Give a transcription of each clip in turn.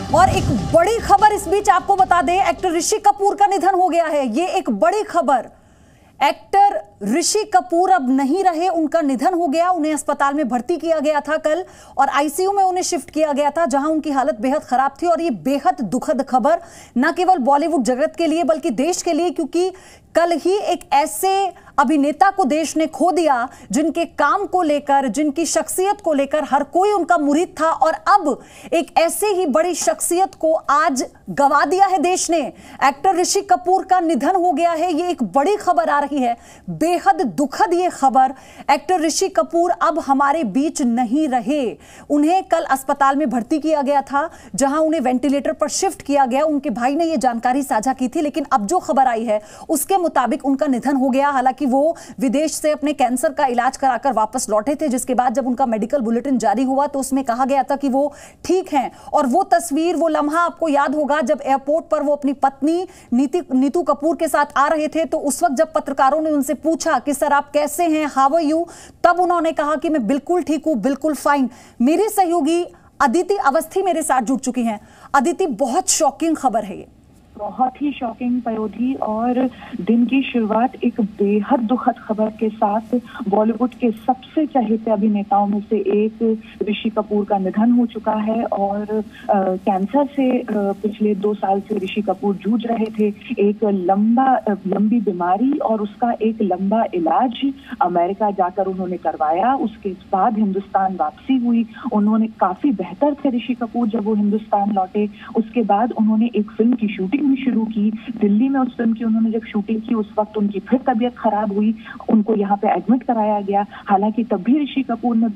और एक बड़ी खबर इस बीच आपको बता दें, एक्टर ऋषि कपूर का निधन हो गया है। ये एक बड़ी खबर। एक्टर ऋषि कपूर अब नहीं रहे, उनका निधन हो गया। उन्हें अस्पताल में भर्ती किया गया था कल और आईसीयू में उन्हें शिफ्ट किया गया था, जहां उनकी हालत बेहद खराब थी। और ये बेहद दुखद खबर न केवल बॉलीवुड जगत के लिए बल्कि देश के लिए, क्योंकि कल ही एक ऐसे अभिनेता को देश ने खो दिया जिनके काम को लेकर, जिनकी शख्सियत को लेकर हर कोई उनका मुरीद था, और अब एक ऐसे ही बड़ी शख्सियत को आज गवा दिया है देश ने। एक्टर ऋषि कपूर का निधन हो गया है, ये एक बड़ी खबर आ रही है, बेहद दुखद ये खबर। एक्टर ऋषि कपूर अब हमारे बीच नहीं रहे। उन्हें कल अस्पताल में भर्ती किया गया था, जहां उन्हें वेंटिलेटर पर शिफ्ट किया गया। उनके भाई ने यह जानकारी साझा की थी, लेकिन अब जो खबर आई है उसके मुताबिक उनका निधन हो गया। हालांकि वो विदेश से अपने कैंसर का इलाज कराकर वापस लौटे थे, जिसके बाद जब उनका मेडिकल बुलेटिन जारी हुआ तो उसमें कहा गया था कि वो ठीक हैं। और वो तस्वीर, वो लम्हा आपको याद होगा जब एयरपोर्ट पर वो अपनी पत्नी नीतू कपूर के साथ आ रहे थे, तो उस वक्त जब पत्रकारों ने उनसे पूछा कि सर आप कैसे हैं, हाउ आर यू, तब उन्होंने कहा कि मैं बिल्कुल ठीक हूं, बिल्कुल फाइन। मेरी सहयोगी अदिति अवस्थी मेरे साथ जुड़ चुकी हैं। अदिति, बहुत शॉकिंग खबर है ये। बहुत ही शॉकिंग पयोधी, और दिन की शुरुआत एक बेहद दुखद खबर के साथ। बॉलीवुड के सबसे चहेते अभिनेताओं में से एक ऋषि कपूर का निधन हो चुका है, और कैंसर से पिछले 2 साल से ऋषि कपूर जूझ रहे थे। एक लंबी बीमारी और उसका एक लंबा इलाज अमेरिका जाकर उन्होंने करवाया। उसके बाद हिंदुस्तान वापसी हुई। उन्होंने काफी बेहतर थे ऋषि कपूर जब वो हिंदुस्तान लौटे। उसके बाद उन्होंने एक फिल्म की शूटिंग शुरू की दिल्ली में। उस फिल्म की उन्होंने जब शूटिंग की उस वक्त उनकी फिर तबीयत खराब हुई, उनको यहाँ पे एडमिट कराया गया। हालांकि तब भी ऋषि कपूर ने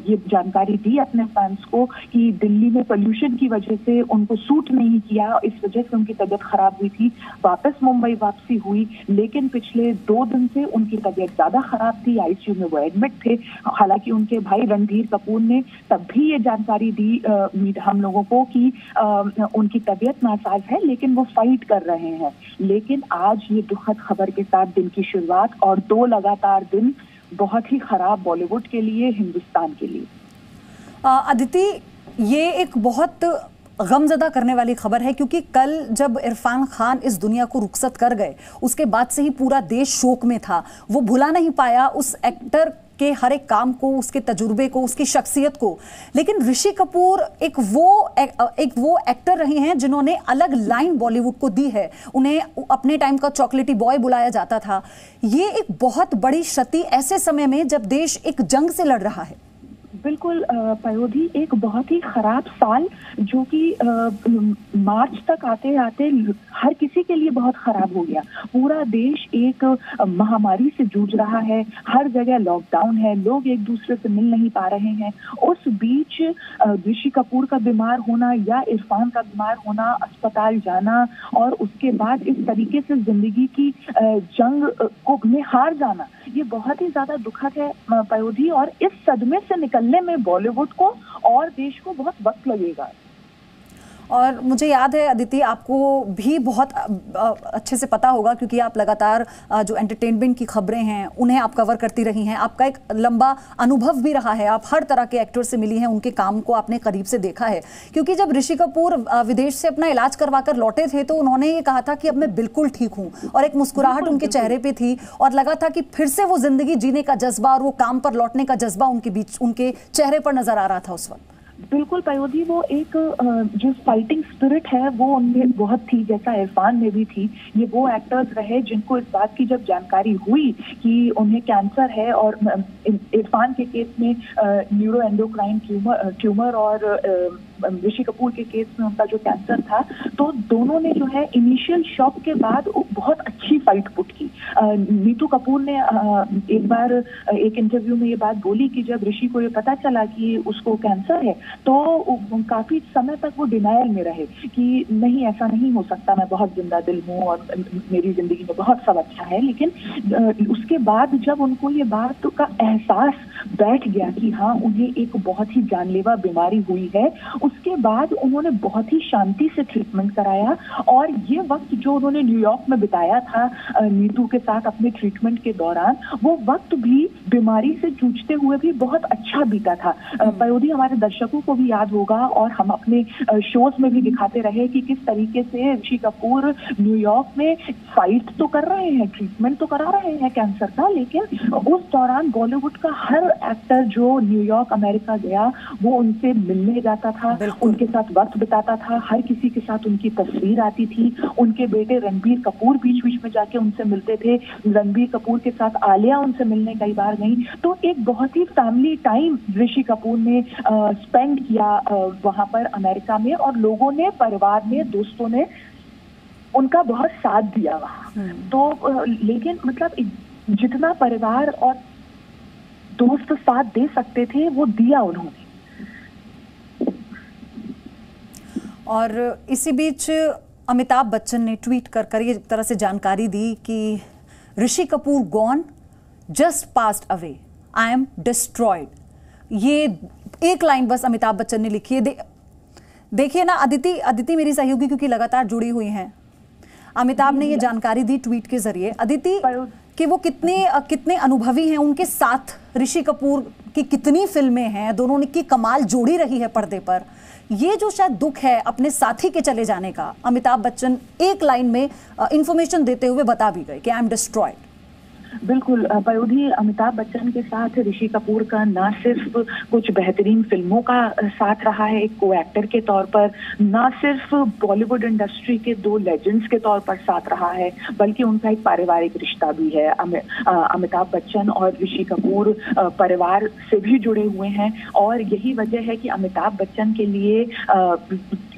ये जानकारी दी अपने फैंस को कि दिल्ली में पोल्यूशन की वजह से उनको सूट नहीं किया, इस वजह से उनकी तबीयत खराब हुई थी। वापस मुंबई वापसी हुई, लेकिन पिछले 2 दिन से उनकी तबीयत ज्यादा खराब थी, आईसीयू में वो एडमिट थे। हालांकि उनके भाई रणधीर कपूर ने तब भी ये जानकारी दी हम लोगों को कि उनकी तबीयत नासाज है, लेकिन वो फाइट कर रहे हैं। लेकिन आज ये दुखद खबर के साथ दिन की शुरुआत, और 2 लगातार दिन बहुत ही खराब बॉलीवुड के लिए, हिंदुस्तान के लिए। अदिति, ये एक बहुत गमजदा करने वाली खबर है, क्योंकि कल जब इरफान खान इस दुनिया को रुखसत कर गए, उसके बाद से ही पूरा देश शोक में था। वो भुला नहीं पाया उस एक्टर के हर एक काम को, उसके तजुर्बे को, उसकी शख्सियत को। लेकिन ऋषि कपूर एक वो एक्टर रहे हैं जिन्होंने अलग लाइन बॉलीवुड को दी है। उन्हें अपने टाइम का चॉकलेटी बॉय बुलाया जाता था। ये एक बहुत बड़ी क्षति ऐसे समय में जब देश एक जंग से लड़ रहा है। बिल्कुल पयोधी, एक बहुत ही खराब साल जो कि मार्च तक आते आते हर किसी के लिए बहुत खराब हो गया। पूरा देश एक महामारी से जूझ रहा है, हर जगह लॉकडाउन है, लोग एक दूसरे से मिल नहीं पा रहे हैं। उस बीच ऋषि कपूर का बीमार होना या इरफान का बीमार होना, अस्पताल जाना, और उसके बाद इस तरीके से जिंदगी की जंग को में हार जाना, ये बहुत ही ज्यादा दुखद है पयोधी। और इस सदमे से निकलने में बॉलीवुड को और देश को बहुत वक्त लगेगा। और मुझे याद है अदिति, आपको भी बहुत अच्छे से पता होगा, क्योंकि आप लगातार जो एंटरटेनमेंट की खबरें हैं उन्हें आप कवर करती रही हैं। आपका एक लंबा अनुभव भी रहा है, आप हर तरह के एक्टर से मिली हैं, उनके काम को आपने करीब से देखा है। क्योंकि जब ऋषि कपूर विदेश से अपना इलाज करवा कर लौटे थे, तो उन्होंने ये कहा था कि अब मैं बिल्कुल ठीक हूँ, और एक मुस्कुराहट उनके चेहरे पर थी, और लगा था कि फिर से वो जिंदगी जीने का जज्बा और वो काम पर लौटने का जज्बा उनके चेहरे पर नजर आ रहा था उस वक्त। बिल्कुल पयोधी, वो एक जो फाइटिंग स्पिरिट है वो उनमें बहुत थी, जैसा इरफान में भी थी। ये वो एक्टर्स रहे जिनको इस बात की जब जानकारी हुई कि उन्हें कैंसर है, और इरफान के केस में न्यूरो एंडोक्राइन ट्यूमर और ऋषि कपूर के केस में उनका जो कैंसर था, तो दोनों ने जो है इनिशियल शॉक के बाद बहुत अच्छी फाइट पुट की। नीतू कपूर ने एक बार एक इंटरव्यू में ये बात बोली कि जब ऋषि को ये पता चला कि उसको कैंसर है, तो काफी समय तक वो डिनायल में रहे कि नहीं, ऐसा नहीं हो सकता, मैं बहुत जिंदा दिल हूँ और मेरी जिंदगी में बहुत सब अच्छा है। लेकिन उसके बाद जब उनको ये बात का एहसास बैठ गया कि हाँ, उन्हें एक बहुत ही जानलेवा बीमारी हुई है, उसके बाद उन्होंने बहुत ही शांति से ट्रीटमेंट कराया और ये वक्त जो उन्होंने न्यूयॉर्क में बिताया था नीतू के साथ अपने ट्रीटमेंट के दौरान, वो वक्त भी बीमारी से जूझते हुए भी बहुत अच्छा बीता था। पयोधी, हमारे दर्शकों को भी याद होगा और हम अपने शोज में भी दिखाते रहे कि किस तरीके से ऋषि कपूर न्यूयॉर्क में फाइट तो कर रहे हैं, ट्रीटमेंट तो करा रहे हैं कैंसर का, लेकिन उस दौरान बॉलीवुड का हर एक्टर जो न्यूयॉर्क अमेरिका गया वो उनसे मिलने जाता था, उनके साथ वक्त बिताता था, हर किसी के साथ उनकी तस्वीर आती थी। उनके बेटे रणबीर कपूर बीच बीच में जाके उनसे मिलते थे, रणबीर कपूर के साथ आलिया उनसे मिलने कई बार गई। तो एक बहुत ही फैमिली टाइम ऋषि कपूर ने स्पेंड किया वहां पर अमेरिका में, और लोगों ने, परिवार ने, दोस्तों ने उनका बहुत साथ दिया वहां। तो लेकिन मतलब जितना परिवार और दोस्त साथ दे सकते थे वो दिया उन्होंने। और इसी बीच अमिताभ बच्चन ने ट्वीट कर ये तरह से जानकारी दी कि Rishi Kapoor gone, just passed away, I am destroyed. ये एक लाइन बस अमिताभ बच्चन ने लिखी है। देखिए ना, अदिति मेरी सहयोगी क्योंकि लगातार जुड़ी हुई हैं, अमिताभ ने ये जानकारी दी ट्वीट के जरिए। अदिति, कि वो कितने अनुभवी हैं, उनके साथ ऋषि कपूर की कितनी फिल्में हैं, दोनों की कमाल जोड़ी रही है पर्दे पर। ये जो शायद दुख है अपने साथी के चले जाने का, अमिताभ बच्चन एक लाइन में इंफॉर्मेशन देते हुए बता भी गए कि आई एम डिस्ट्रॉयड। बिल्कुल पयोधी, अमिताभ बच्चन के साथ ऋषि कपूर का ना सिर्फ कुछ बेहतरीन फिल्मों का साथ रहा है एक को एक्टर के तौर पर, ना सिर्फ बॉलीवुड इंडस्ट्री के दो लेजेंड्स के तौर पर साथ रहा है, बल्कि उनका एक पारिवारिक रिश्ता भी है। अमिताभ बच्चन और ऋषि कपूर परिवार से भी जुड़े हुए हैं, और यही वजह है कि अमिताभ बच्चन के लिए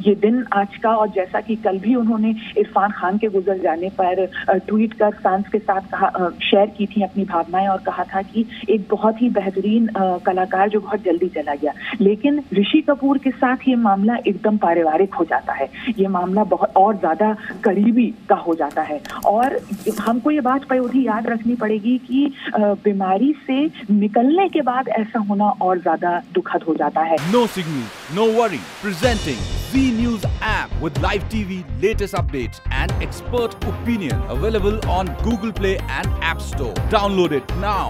ये दिन आज का, और जैसा कि कल भी उन्होंने इरफान खान के गुजर जाने पर ट्वीट कर फैंस के साथ शेयर की थी अपनी भावनाएं, और कहा था कि एक बहुत ही बेहतरीन कलाकार जो बहुत जल्दी चला गया। लेकिन ऋषि कपूर के साथ ये मामला एकदम पारिवारिक हो जाता है, ये मामला बहुत और ज्यादा करीबी का हो जाता है। और हमको ये बात पयोधी याद रखनी पड़ेगी कि बीमारी से निकलने के बाद ऐसा होना और ज्यादा दुखद हो जाता है। No signal, no worry, presenting Zee News app with live TV, latest updates and expert opinion, available on Google Play and App Store. Download it now.